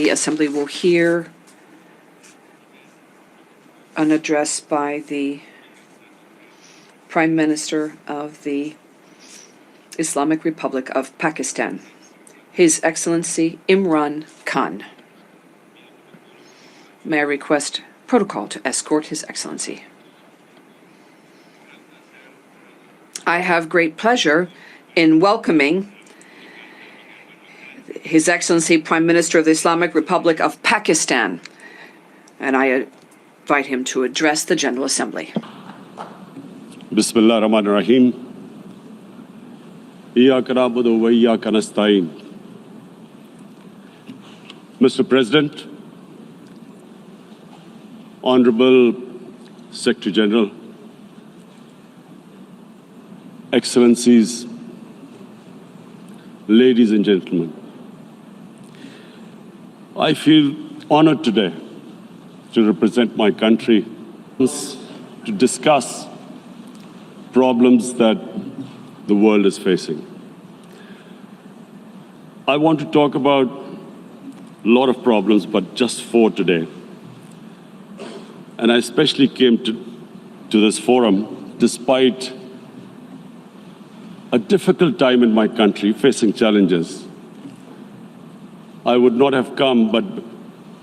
The Assembly will hear an address by the Prime Minister of the Islamic Republic of Pakistan, His Excellency Imran Khan. May I request protocol to escort His Excellency. I have great pleasure in welcoming His Excellency Prime Minister of the Islamic Republic of Pakistan, and I invite him to address the General Assembly. Bismillah ar-Rahman ar-Rahim. Iyyaka na'budu wa iyyaka nasta'in. Mr. President, Honorable Secretary General, Excellencies, ladies and gentlemen, I feel honored today to represent my country, to discuss problems that the world is facing. I want to talk about a lot of problems, but just 4 today. And I especially came to this forum despite a difficult time in my country, facing challenges. I would not have come, but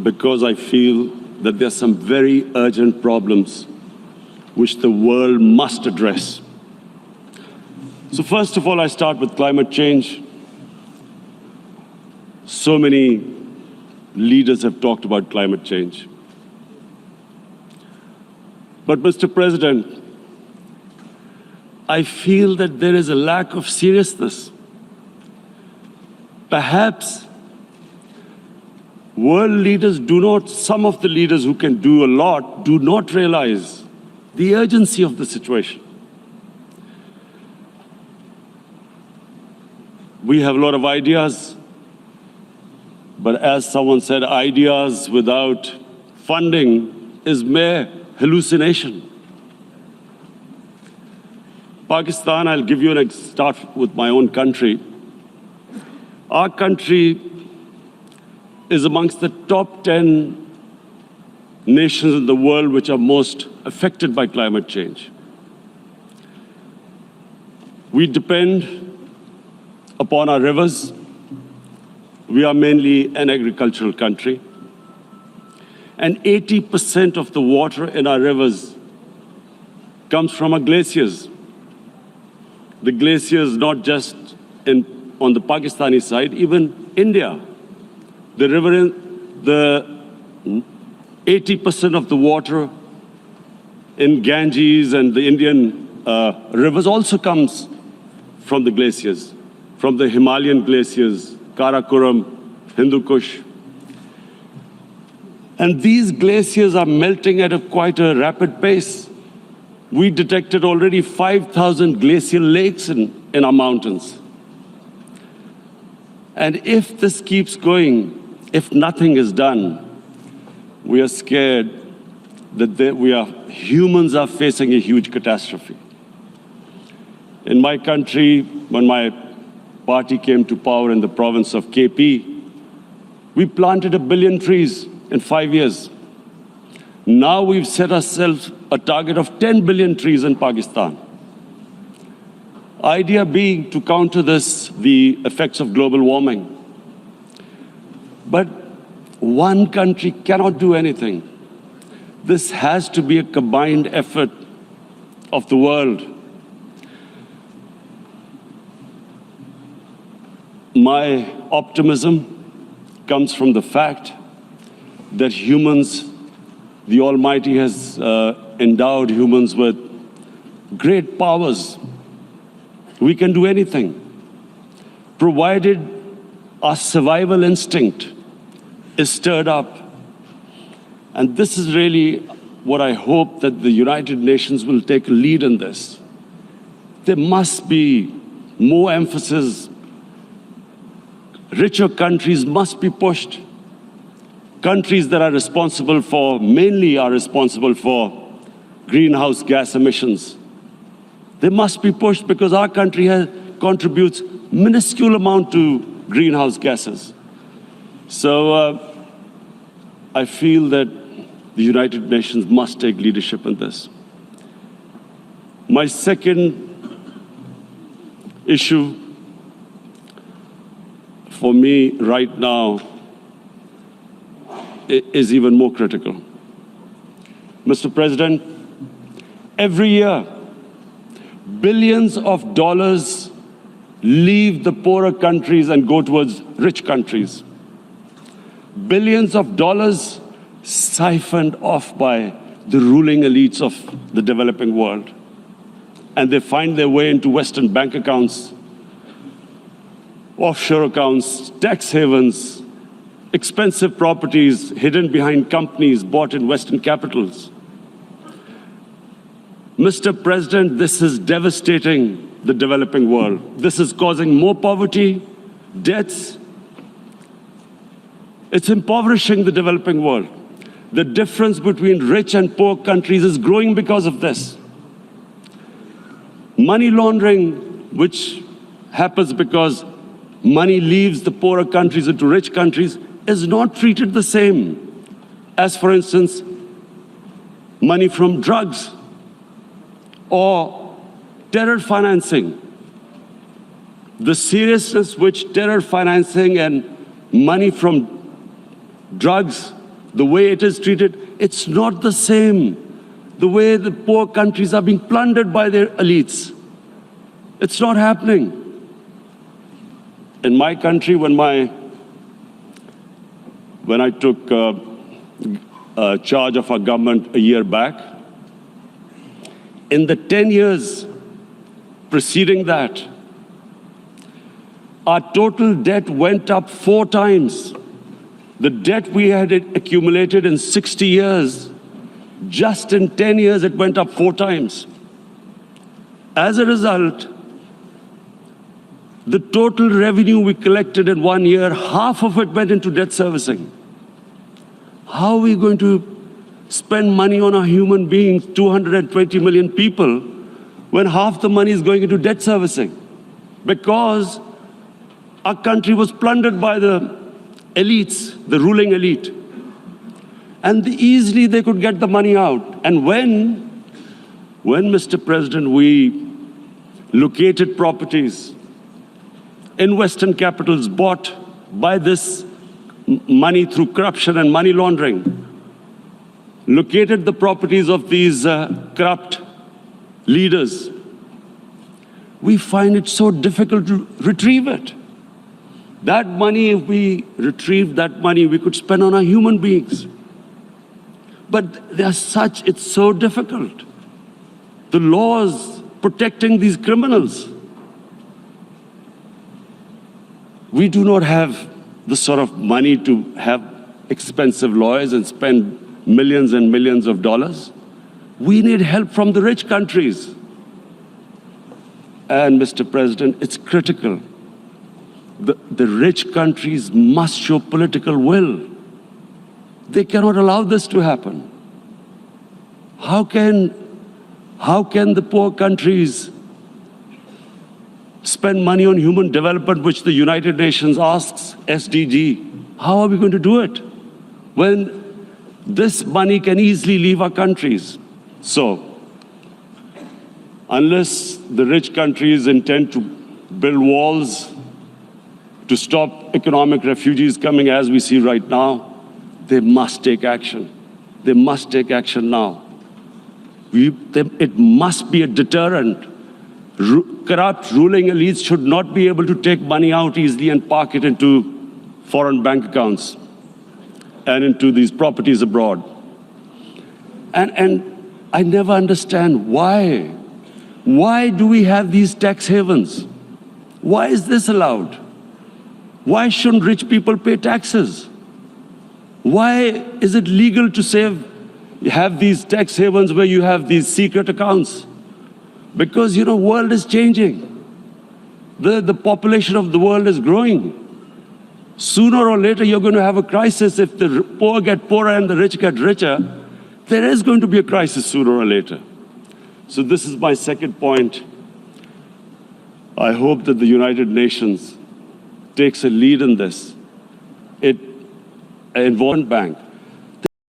because I feel that there are some very urgent problems which the world must address. So first of all, I start with climate change. So many leaders have talked about climate change. But Mr. President, I feel that there is a lack of seriousness. Perhaps world leaders some of the leaders who can do a lot, do not realize the urgency of the situation. We have a lot of ideas, but as someone said, ideas without funding is mere hallucination. Pakistan, I'll give you start with my own country. Our country is amongst the top 10 nations in the world which are most affected by climate change. We depend upon our rivers. We are mainly an agricultural country. And 80% of the water in our rivers comes from our glaciers. The glaciers, not just on the Pakistani side, even India. The 80% of the water in Ganges and the Indian rivers also comes from the glaciers, from the Himalayan glaciers, Karakoram, Hindu Kush. And these glaciers are melting at quite a rapid pace. We detected already 5,000 glacial lakes in our mountains. And if this keeps going, if nothing is done, we are scared that humans are facing a huge catastrophe. In my country, when my party came to power in the province of KP, we planted 1 billion trees in 5 years. Now we've set ourselves a target of 10 billion trees in Pakistan. Idea being to counter the effects of global warming. But one country cannot do anything. This has to be a combined effort of the world. My optimism comes from the fact that the Almighty has endowed humans with great powers. We can do anything, provided our survival instinct is stirred up. And this is really what I hope that the United Nations will take a lead in this. There must be more emphasis. Richer countries must be pushed. Countries that are mainly responsible for greenhouse gas emissions. They must be pushed because our country contributes minuscule amount to greenhouse gases. So I feel that the United Nations must take leadership in this. My second issue for me right now is even more critical. Mr. President, every year, billions of dollars leave the poorer countries and go towards rich countries. Billions of dollars siphoned off by the ruling elites of the developing world. And they find their way into Western bank accounts, offshore accounts, tax havens, expensive properties hidden behind companies bought in Western capitals. Mr. President, this is devastating the developing world. This is causing more poverty, debts. It's impoverishing the developing world. The difference between rich and poor countries is growing because of this. Money laundering, which happens because money leaves the poorer countries into rich countries, is not treated the same as, for instance, money from drugs or terror financing. The seriousness which terror financing and money from drugs, the way it is treated, it's not the same. The way the poor countries are being plundered by their elites. It's not happening. In my country, when I took charge of our government a year back, in the 10 years preceding that, our total debt went up 4 times. The debt we had accumulated in 60 years, just in 10 years, it went up 4 times. As a result, the total revenue we collected in 1 year, half of it went into debt servicing. How are we going to spend money on our human beings, 220 million people, when half the money is going into debt servicing? Because our country was plundered by the elites, the ruling elite. And easily they could get the money out. And when, Mr. President, we located properties in Western capitals bought by this money through corruption and money laundering, located the properties of these corrupt leaders, we find it so difficult to retrieve it. That money, if we retrieved that money, we could spend on our human beings. But they are such, it's so difficult. The laws protecting these criminals. We do not have the sort of money to have expensive lawyers and spend millions and millions of dollars. We need help from the rich countries. And Mr. President, it's critical. The rich countries must show political will. They cannot allow this to happen. How can the poor countries spend money on human development, which the United Nations asks, SDG? How are we going to do it when this money can easily leave our countries? So, unless the rich countries intend to build walls to stop economic refugees coming as we see right now, they must take action. They must take action now. It must be a deterrent. Corrupt ruling elites should not be able to take money out easily and park it into foreign bank accounts and into these properties abroad. And I never understand why. Why do we have these tax havens? Why is this allowed? Why shouldn't rich people pay taxes? Why is it legal to have these tax havens where you have these secret accounts? Because, the world is changing. The population of the world is growing. Sooner or later, you're going to have a crisis. If the poor get poorer and the rich get richer, there is going to be a crisis sooner or later. So this is my second point. I hope that the United Nations takes a lead in this. Involvement Bank